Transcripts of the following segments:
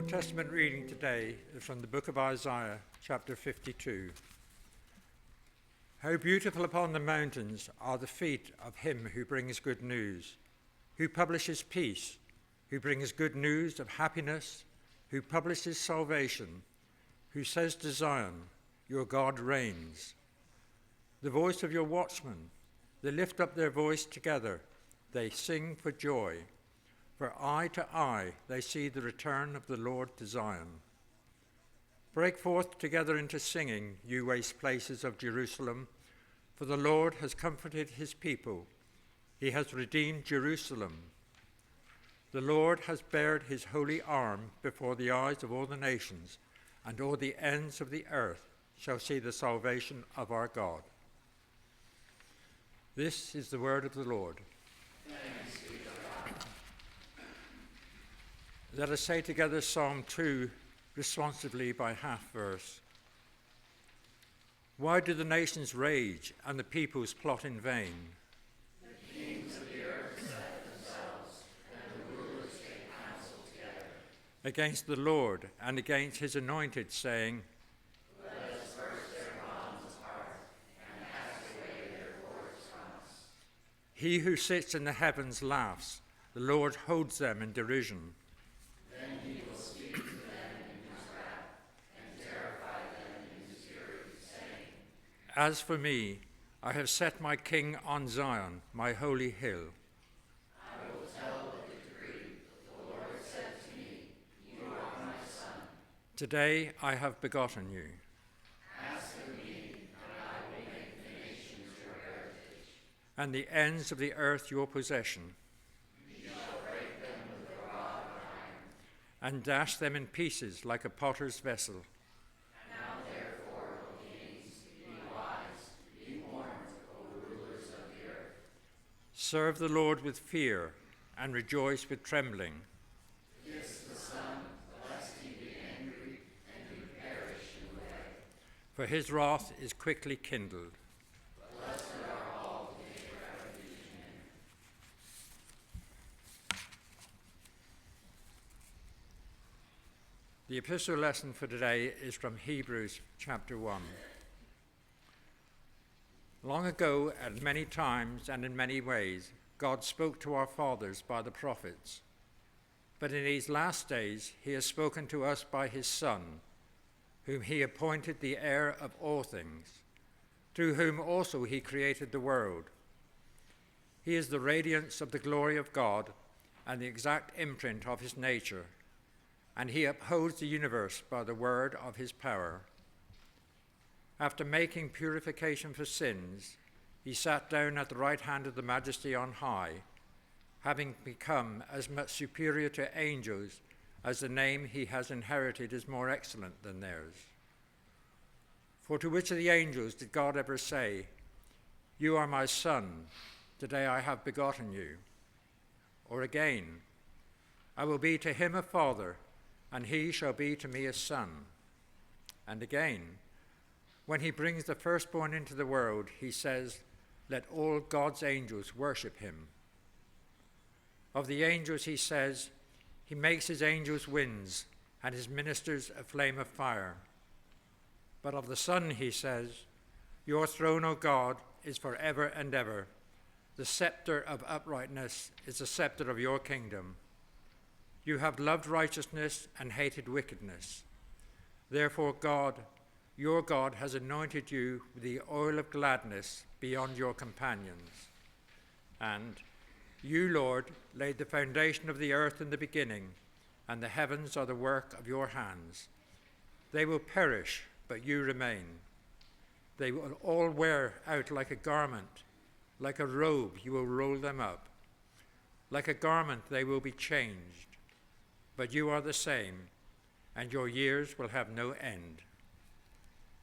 Old Testament reading today is from the book of Isaiah, chapter 52. How beautiful upon the mountains are the feet of him who brings good news, who publishes peace, who brings good news of happiness, who publishes salvation, who says to Zion, your God reigns. The voice of your watchmen, they lift up their voice together, they sing for joy. For eye to eye they see the return of the Lord to Zion. Break forth together into singing, you waste places of Jerusalem, for the Lord has comforted his people. He has redeemed Jerusalem. The Lord has bared his holy arm before the eyes of all the nations, and all the ends of the earth shall see the salvation of our God. This is the word of the Lord. Thanks be to God. Let us say together Psalm 2 responsively by half verse. Why do the nations rage and the peoples plot in vain? The kings of the earth set themselves, and the rulers take counsel together against the Lord and against his anointed, saying, let us burst their bonds apart and cast away their cords from us. He who sits in the heavens laughs, the Lord holds them in derision. Then he will speak to them in his wrath and terrify them in his fury, saying, As for me, I have set my king on Zion, my holy hill. I will tell with the decree, the Lord said to me, you are my son. Today I have begotten you. Ask of me, and I will make the nations your heritage. And the ends of the earth your possession, You shall break them with a rod of iron. and dash them in pieces like a potter's vessel. Now therefore, O kings, be wise, be warned, O rulers of the earth. Serve the Lord with fear, and rejoice with trembling. Kiss the Son, lest he be angry, and you perish in the way. For his wrath is quickly kindled. Blessed are all who take refuge in him. The epistle lesson for today is from Hebrews chapter 1. Long ago, at many times and in many ways, God spoke to our fathers by the prophets. But in these last days, he has spoken to us by his Son, whom he appointed the heir of all things, through whom also he created the world. He is the radiance of the glory of God and the exact imprint of his nature, and he upholds the universe by the word of his power. After making purification for sins, he sat down at the right hand of the Majesty on high, having become as much superior to angels as the name he has inherited is more excellent than theirs. For to which of the angels did God ever say, you are my son, today I have begotten you? Or again, I will be to him a father, and he shall be to me a son. And again, when he brings the firstborn into the world, he says, let all God's angels worship him. Of the angels he says, he makes his angels winds, and his ministers a flame of fire. But of the Son he says, your throne, O God, is forever and ever. The scepter of uprightness is the scepter of your kingdom. You have loved righteousness and hated wickedness. Therefore God, your God, has anointed you with the oil of gladness beyond your companions. And you, Lord, laid the foundation of the earth in the beginning, and the heavens are the work of your hands. They will perish, but you remain. They will all wear out like a garment. Like a robe, you will roll them up. Like a garment, they will be changed. But you are the same, and your years will have no end.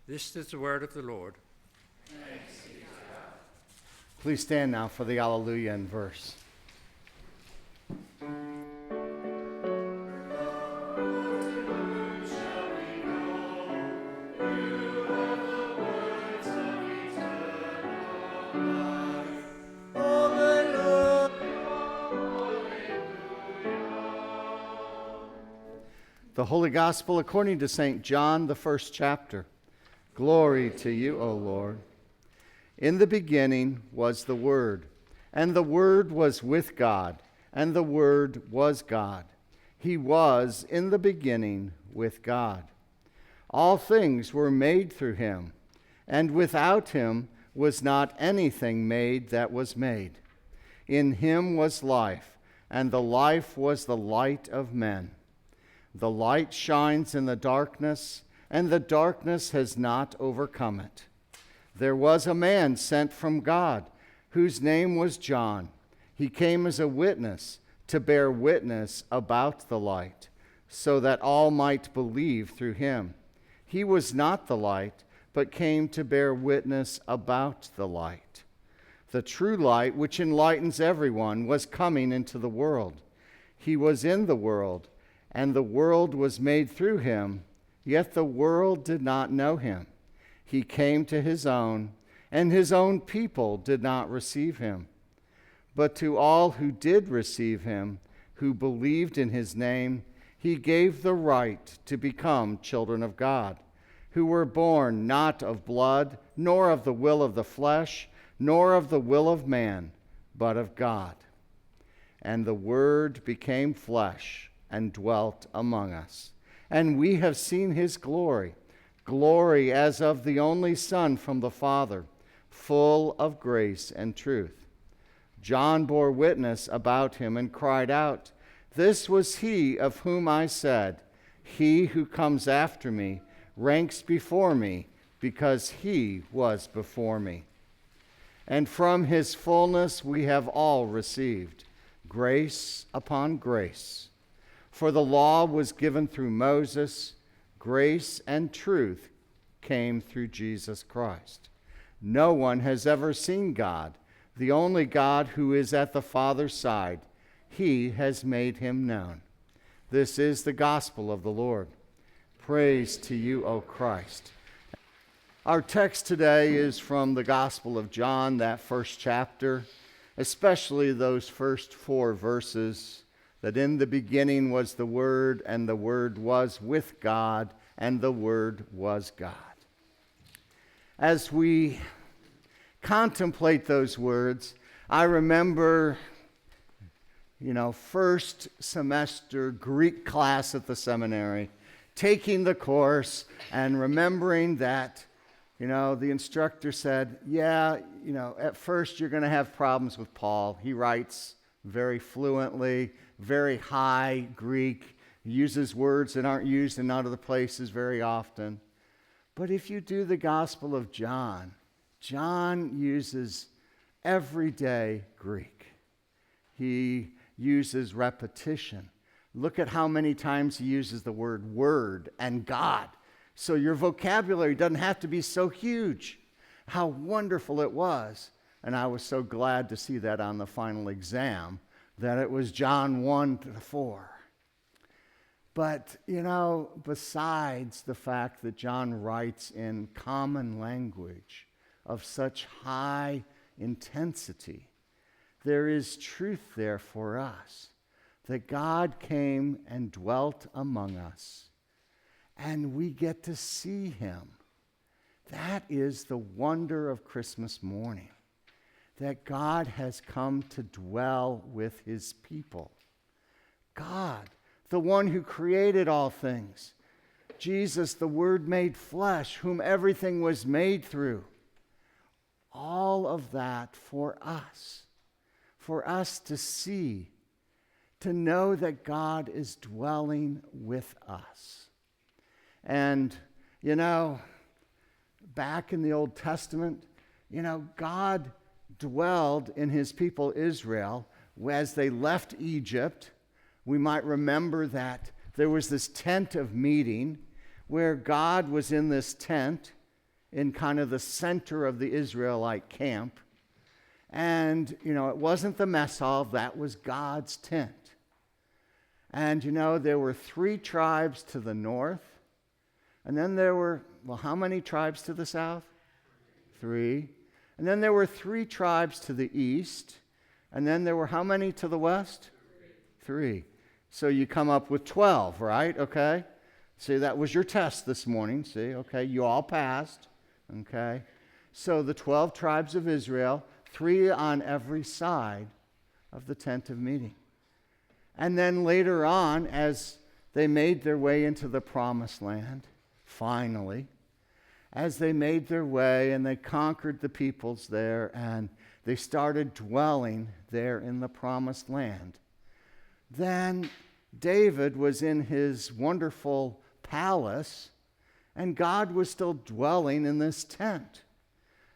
This is the word of the Lord. Thanks be to God. Please stand now for the Alleluia in verse. The Holy Gospel according to St. John, the first chapter. Glory to you, O Lord. In the beginning was the Word, and the Word was with God, and the Word was God. He was in the beginning with God. All things were made through him, and without him was not anything made that was made. In him was life, and the life was the light of men. The light shines in the darkness, and the darkness has not overcome it. There was a man sent from God, whose name was John. He came as a witness to bear witness about the light, so that all might believe through him. He was not the light, but came to bear witness about the light. The true light, which enlightens everyone, was coming into the world. He was in the world, and the world was made through him, yet the world did not know him. He came to his own, and his own people did not receive him. But to all who did receive him, who believed in his name, he gave the right to become children of God, who were born not of blood, nor of the will of the flesh, nor of the will of man, but of God. And the Word became flesh and dwelt among us. And we have seen his glory, glory as of the only Son from the Father, full of grace and truth. John bore witness about him and cried out, "This was he of whom I said, 'He who comes after me ranks before me, because he was before me.' And from his fullness we have all received grace upon grace. For the law was given through Moses, grace and truth came through Jesus Christ. No one has ever seen God, the only God who is at the Father's side. He has made him known." This is the gospel of the Lord. Praise to you, O Christ. Our text today is from the Gospel of John, that first chapter, especially those first 4 verses, that in the beginning was the Word, and the Word was with God, and the Word was God. As we contemplate those words, I remember, first semester Greek class at the seminary, taking the course and remembering that, the instructor said, at first you're going to have problems with Paul. He writes very fluently, very high Greek, uses words that aren't used in other places very often. But if you do the Gospel of John, John uses everyday Greek. He uses repetition. Look at how many times he uses the word and God. So your vocabulary doesn't have to be so huge. How wonderful it was. And I was so glad to see that on the final exam, that it was John 1-4. But, besides the fact that John writes in common language of such high intensity, there is truth there for us, that God came and dwelt among us, and we get to see him. That is the wonder of Christmas morning, that God has come to dwell with his people. God, the one who created all things. Jesus, the Word made flesh, whom everything was made through. All of that for us to see, to know that God is dwelling with us. And, back in the Old Testament, God dwelled in his people Israel as they left Egypt. We might remember that there was this tent of meeting where God was in this tent in kind of the center of the Israelite camp. And, it wasn't the mess hall, that was God's tent. And, there were 3 tribes to the north. And then there were, how many tribes to the south? 3. And then there were 3 tribes to the east. And then there were how many to the west? 3. So you come up with 12, right? Okay. See, that was your test this morning. See, okay, you all passed. Okay. So the 12 tribes of Israel, 3 on every side of the tent of meeting. And then later on, as they made their way into the promised land, finally, as they made their way and they conquered the peoples there and they started dwelling there in the promised land, then David was in his wonderful palace and God was still dwelling in this tent.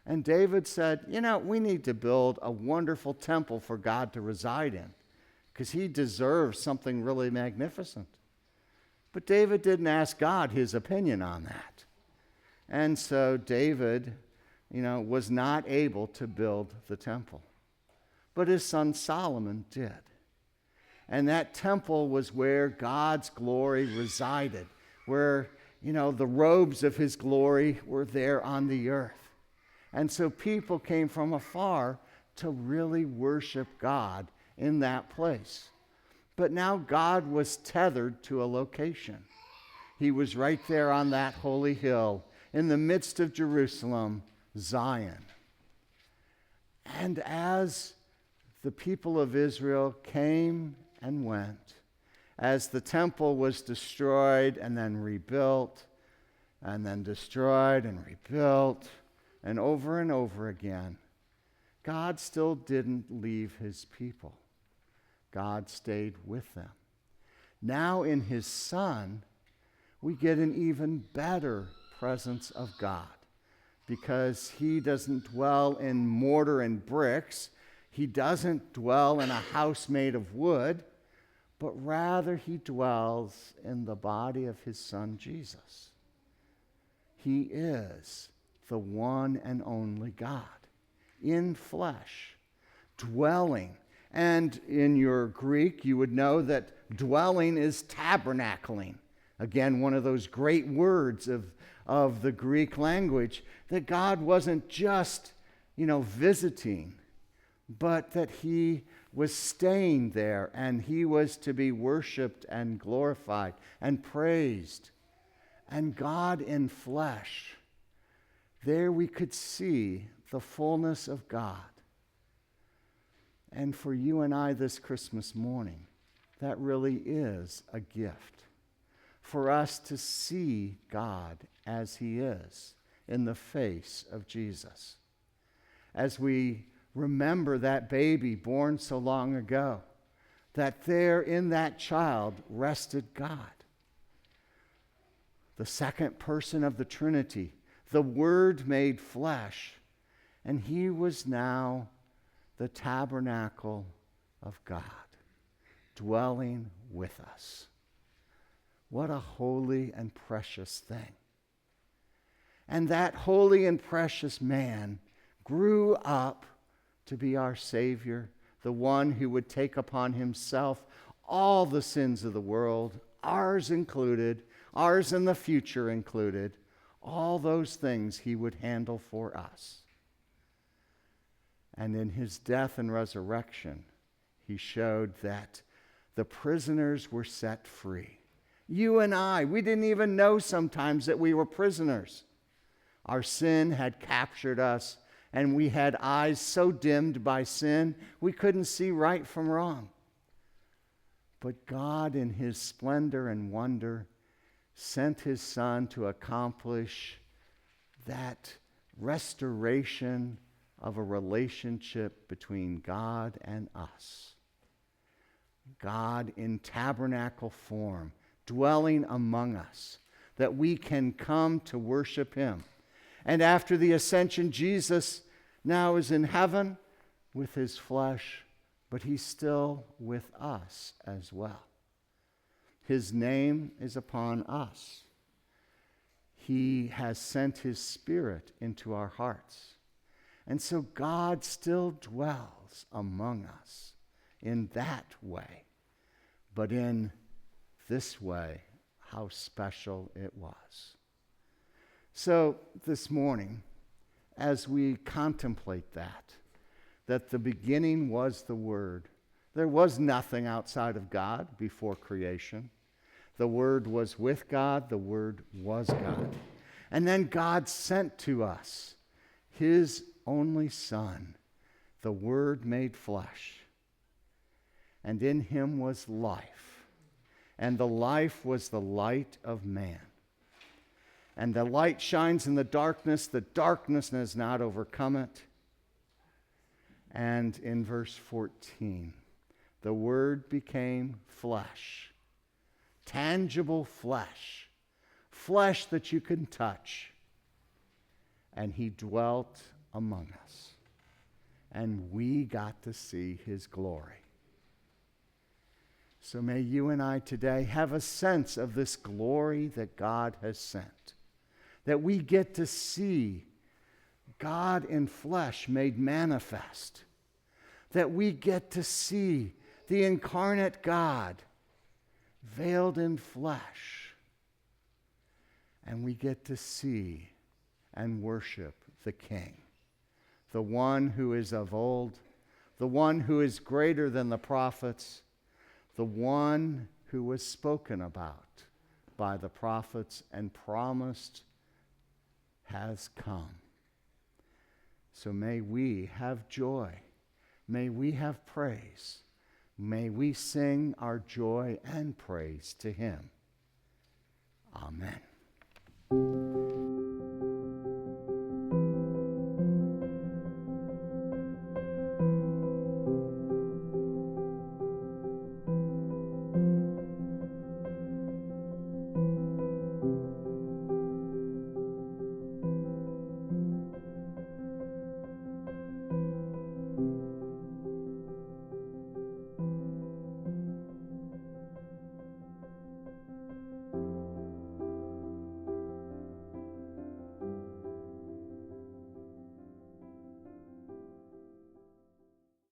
And David said, we need to build a wonderful temple for God to reside in because he deserves something really magnificent. But David didn't ask God his opinion on that. And so David, was not able to build the temple. But his son Solomon did. And that temple was where God's glory resided, where, the robes of his glory were there on the earth. And so people came from afar to really worship God in that place. But now God was tethered to a location. He was right there on that holy hill in the midst of Jerusalem, Zion. And as the people of Israel came and went, as the temple was destroyed and then rebuilt, and then destroyed and rebuilt, and over again, God still didn't leave his people. God stayed with them. Now in his Son, we get an even better presence of God because he doesn't dwell in mortar and bricks. He doesn't dwell in a house made of wood, but rather he dwells in the body of his Son, Jesus. He is the one and only God in flesh, dwelling. And in your Greek, you would know that dwelling is tabernacling. Again, one of those great words of the Greek language, that God wasn't just, visiting, but that he was staying there and he was to be worshiped and glorified and praised. And God in flesh, there we could see the fullness of God. And for you and I this Christmas morning, that really is a gift. For us to see God as he is in the face of Jesus. As we remember that baby born so long ago, that there in that child rested God. The second person of the Trinity, the Word made flesh, and he was now the tabernacle of God, dwelling with us. What a holy and precious thing. And that holy and precious man grew up to be our Savior, the one who would take upon himself all the sins of the world, ours included, ours in the future included. All those things he would handle for us. And in his death and resurrection, he showed that the prisoners were set free. You and I, we didn't even know sometimes that we were prisoners. Our sin had captured us, and we had eyes so dimmed by sin, we couldn't see right from wrong. But God, in his splendor and wonder, sent his Son to accomplish that restoration of a relationship between God and us. God in tabernacle form, dwelling among us, that we can come to worship him. And after the ascension, Jesus now is in heaven with his flesh, but he's still with us as well. His name is upon us. He has sent his Spirit into our hearts. And so God still dwells among us in that way. But in this way, how special it was. So this morning, as we contemplate that the beginning was the Word, There was nothing outside of God before creation. The Word was with God. The Word was God. And then God sent to us His only Son, the Word made flesh. And in Him was life. And the life was the light of man. And the light shines in the darkness has not overcome it. And in verse 14, the Word became flesh, tangible flesh, flesh that you can touch. And He dwelt among us. And we got to see His glory. So may you and I today have a sense of this glory that God has sent. That we get to see God in flesh made manifest. That we get to see the incarnate God veiled in flesh. And we get to see and worship the King, the one who is of old, the one who is greater than the prophets, the one who was spoken about by the prophets and promised has come. So may we have joy. May we have praise. May we sing our joy and praise to Him. Amen.